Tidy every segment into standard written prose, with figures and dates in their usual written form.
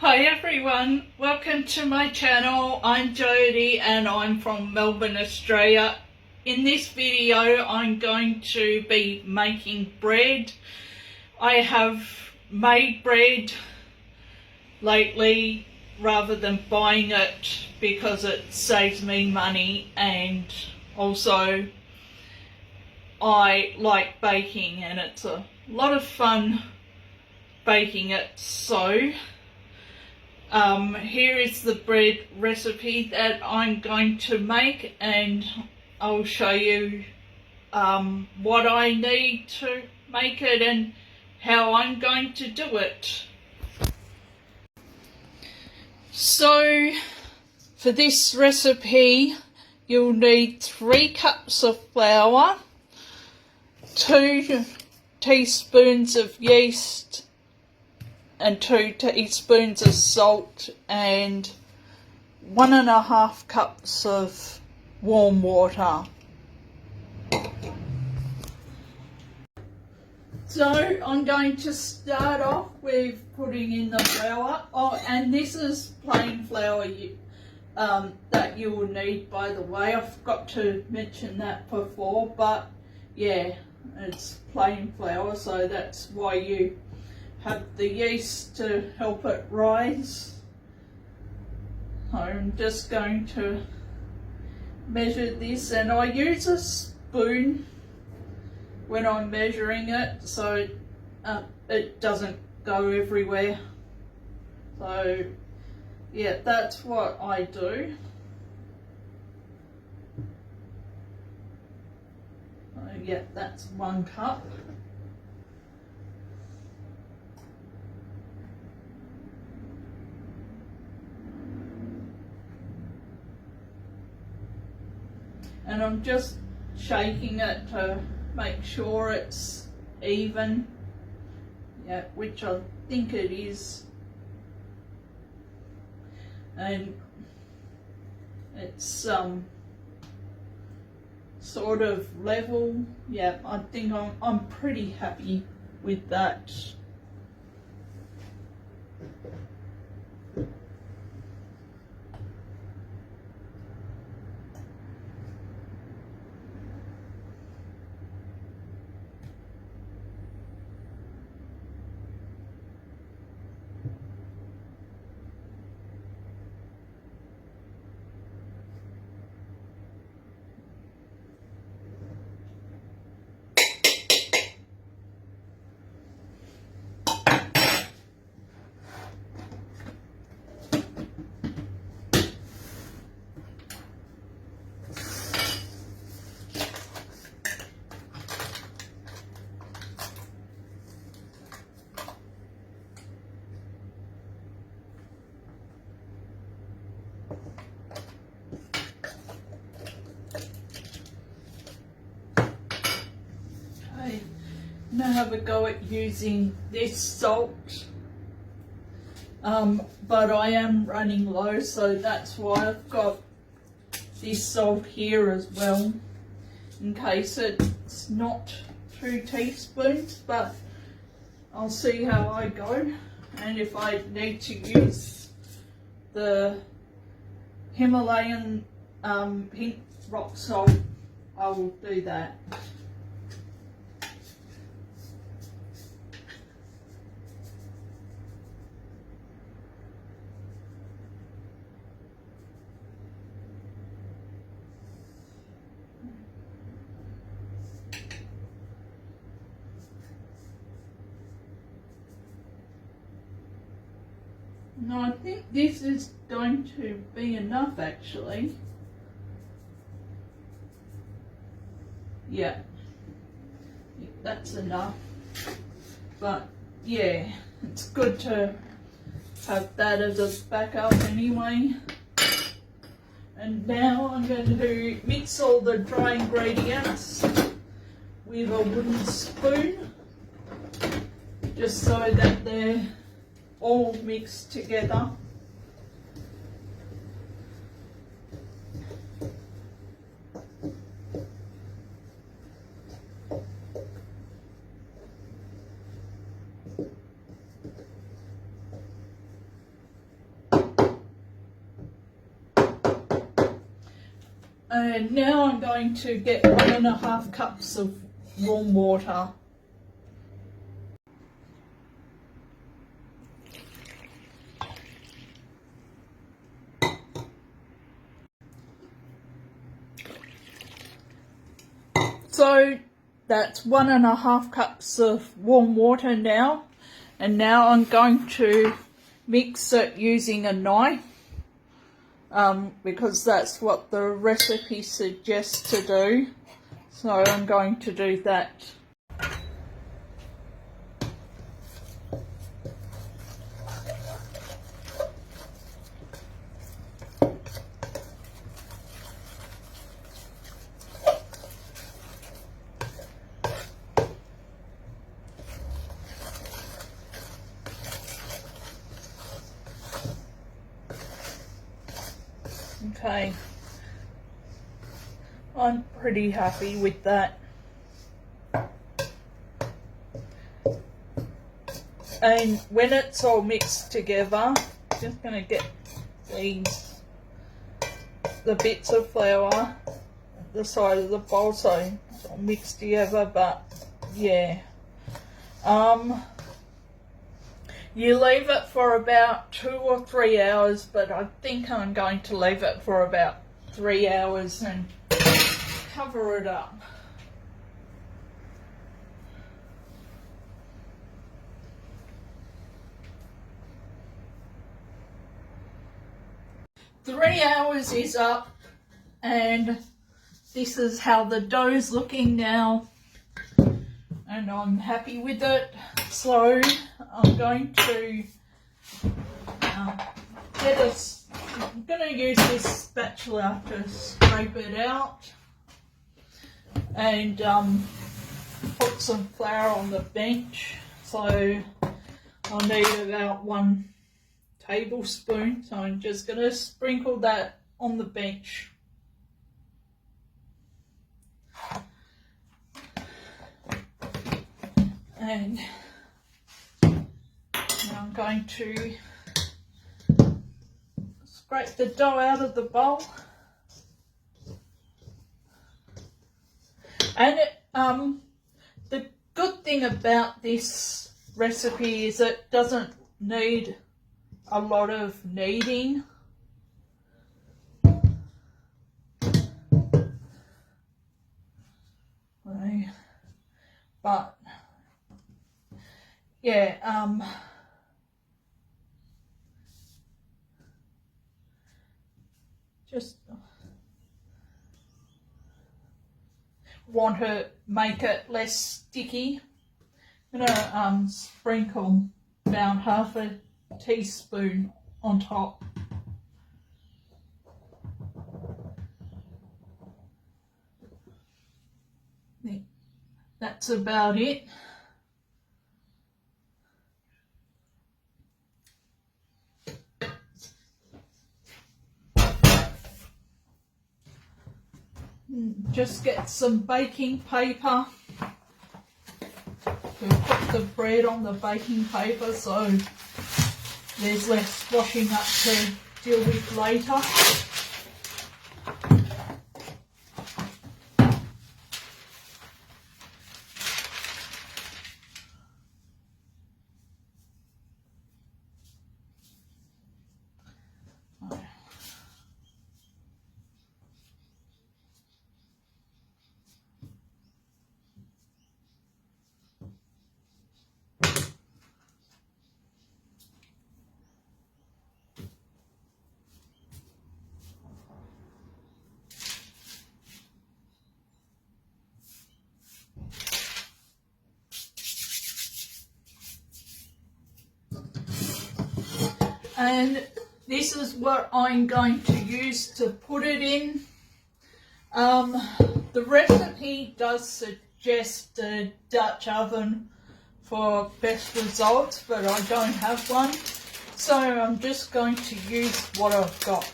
Hi everyone, welcome to my channel. I'm Jodie and I'm from Melbourne, Australia. In this video I'm going to be making bread. I have made bread lately rather than buying it because it saves me money, and also I like baking and it's a lot of fun baking it. So here is the bread recipe that I'm going to make, and I'll show you what I need to make it and how I'm going to do it. So for this recipe you'll need 3 cups of flour, 2 teaspoons of yeast and 2 teaspoons of salt and 1.5 cups of warm water. So I'm going to start off with putting in the flour. Oh, and this is plain flour that you will need, by the way. I forgot to mention that before, but yeah, it's plain flour, so that's why you have the yeast to help it rise. I'm just going to measure this, and I use a spoon when I'm measuring it so it doesn't go everywhere. So yeah, that's what I do. So yeah, that's 1 cup. And I'm just shaking it to make sure it's even, yeah, which I think it is, and it's sort of level. Yeah, I think I'm pretty happy with that. Now have a go at using this salt, but I am running low, so that's why I've got this salt here as well, in case it's not 2 teaspoons, but I'll see how I go, and if I need to use the Himalayan pink rock salt, I will do that. No, I think this is going to be enough actually. Yeah, that's enough. But yeah, it's good to have that as a backup anyway. And now I'm going to mix all the dry ingredients with a wooden spoon, just so that they're all mixed together. And now I'm going to get 1.5 cups of warm water. So that's 1.5 cups of warm water now, and now I'm going to mix it using a knife, because that's what the recipe suggests to do. So I'm going to do that. Okay, I'm pretty happy with that. And when it's all mixed together, just going to get the bits of flour at the side of the bowl so it's all mixed together. But yeah, you leave it for about 2 or 3 hours, but I think I'm going to leave it for about 3 hours and cover it up. Three hours is up, and this is how the dough's looking now, and I'm happy with it. So I'm going to I'm going to use this spatula to scrape it out and put some flour on the bench. So I'll need about 1 tablespoon, so I'm just going to sprinkle that on the bench. And now I'm going to scrape the dough out of the bowl. And the good thing about this recipe is it doesn't need a lot of kneading. But yeah, just want to make it less sticky. I'm gonna sprinkle about half a teaspoon on top. That's about it. Just get some baking paper to put the bread on the baking paper so there's less washing up to deal with later. And this is what I'm going to use to put it in. The recipe does suggest a Dutch oven for best results, but I don't have one, so I'm just going to use what I've got.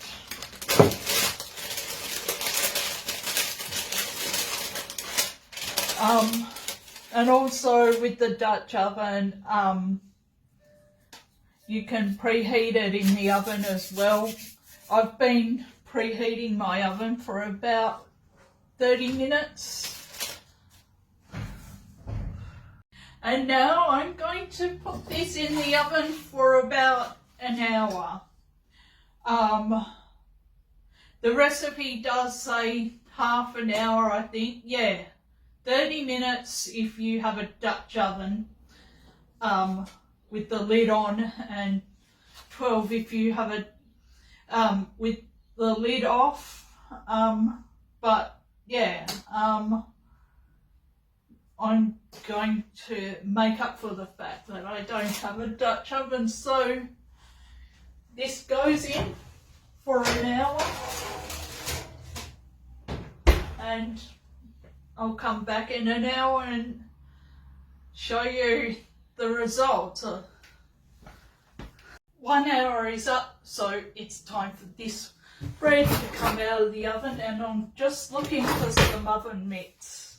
And also with the Dutch oven, you can preheat it in the oven as well. I've been preheating my oven for about 30 minutes. And now I'm going to put this in the oven for about an hour. The recipe does say half an hour, I think. Yeah, 30 minutes if you have a Dutch oven with the lid on, and 12 if you have a with the lid off. But yeah, I'm going to make up for the fact that I don't have a Dutch oven, so this goes in for an hour and I'll come back in an hour and show you the results. 1 hour is up, so it's time for this bread to come out of the oven, and I'm just looking for some oven mitts.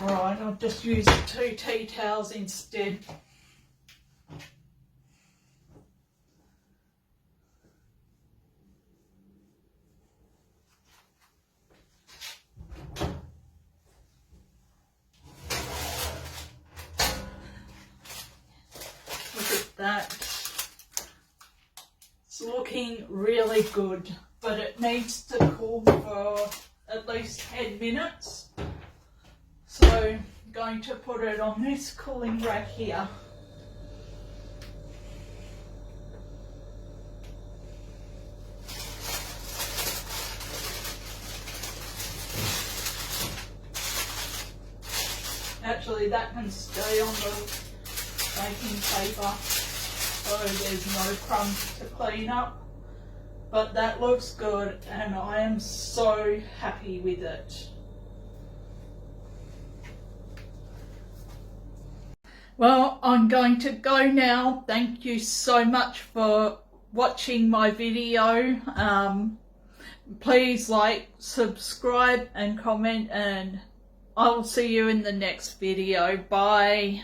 Alright, I'll just use 2 tea towels instead. Look at that. It's looking really good, but it needs to cool for at least 10 minutes. So I'm going to put it on this cooling rack here. Actually, that can stay on the baking paper, so there's no crumbs to clean up. But that looks good and I am so happy with it. Well, I'm going to go now. Thank you so much for watching my video. Please like, subscribe and comment, and I'll see you in the next video. Bye.